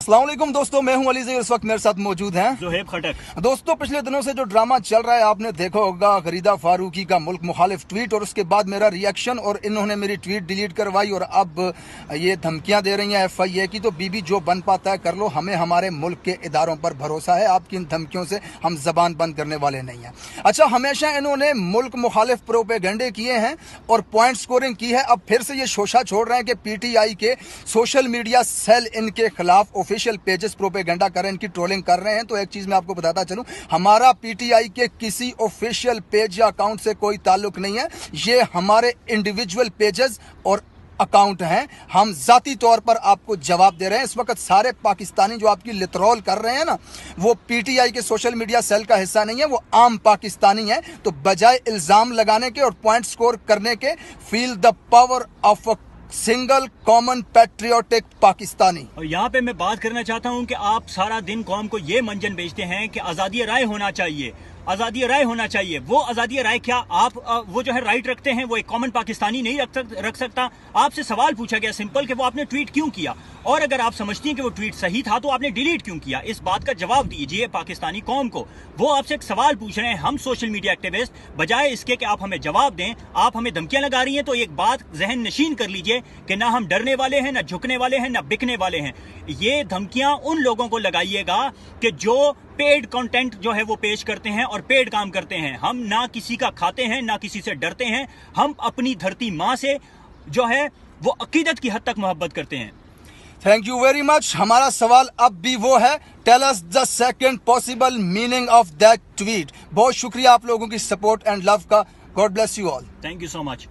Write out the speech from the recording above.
अस्सलाम वालेकुम दोस्तों, मैं हूं अली ज़हीर। इस वक्त मेरे साथ मौजूद हैं ज़ुहैब खटक। दोस्तों, पिछले दिनों से जो ड्रामा चल रहा है आपने देखा होगा, गरीदा फारूकी का मुल्क मुखालिफ ट्वीट और उसके बाद मेरा रिएक्शन, और इन्होंने मेरी ट्वीट डिलीट करवाई और अब ये धमकियां दे रही हैं FIA की। तो बीबी जो बन पाता है कर लो, हमें हमारे मुल्क के इदारों पर भरोसा है, आपकी इन धमकियों से हम जबान बंद करने वाले नहीं हैं। अच्छा, हमेशा इन्होंने मुल्क मुखालिफ प्रोपेगेंडे किए हैं और पॉइंट स्कोरिंग की है। अब फिर से ये शोशा छोड़ रहे हैं कि PTI के सोशल मीडिया सेल इनके खिलाफ ऑफिशियल पेजेस प्रोपेगेंडा कर रहे हैं, इनकी ट्रोलिंग कर रहे हैं। तो एक चीज मैं आपको बताता चलूं, हमारा PTI के किसी ऑफिशियल पेज या अकाउंट से कोई ताल्लुक नहीं है। ये हमारे इंडिविजुअल पेजेस और अकाउंट हैं। हम जाती तौर पर आपको जवाब दे रहे हैं। इस वक्त सारे पाकिस्तानी जो आपकी लितरौल कर रहे हैं ना, वो PTI के सोशल मीडिया सेल का हिस्सा नहीं है, वो आम पाकिस्तानी है। तो बजाय इल्जाम लगाने के और पॉइंट स्कोर करने के, feel the power of a single common patriotic Pakistani. और यहाँ पे मैं बात करना चाहता हूँ कि आप सारा दिन कौम को ये मंजन बेचते हैं कि आज़ादी राय होना चाहिए, आज़ादी राय होना चाहिए। वो आज़ादी राय क्या आप वो जो है राइट रखते हैं, वो एक कॉमन पाकिस्तानी नहीं रख सकता। आपसे सवाल पूछा गया सिंपल कि वो आपने ट्वीट क्यों किया, और अगर आप समझती हैं कि वो ट्वीट सही था तो आपने डिलीट क्यों किया। इस बात का जवाब दीजिए पाकिस्तानी कौम को। वो आपसे एक सवाल पूछ रहे हैं, हम सोशल मीडिया एक्टिविस्ट, बजाय इसके कि आप हमें जवाब दें, आप हमें धमकियां लगा रही हैं। तो एक बात जहन नशीन कर लीजिए कि ना हम डरने वाले हैं, ना झुकने वाले हैं, ना बिकने वाले हैं। ये धमकियां उन लोगों को लगाइएगा कि जो पेड कंटेंट जो है वो पेश करते हैं और पेड काम करते हैं। हम ना किसी का खाते हैं, ना किसी से डरते हैं। हम अपनी धरती माँ से जो है वो अकीदत की हद तक मोहब्बत करते हैं। Thank you very much. हमारा सवाल अब भी वो है, tell us the second possible meaning of that tweet. बहुत शुक्रिया आप लोगों की सपोर्ट एंड लव का। God bless you all. Thank you so much.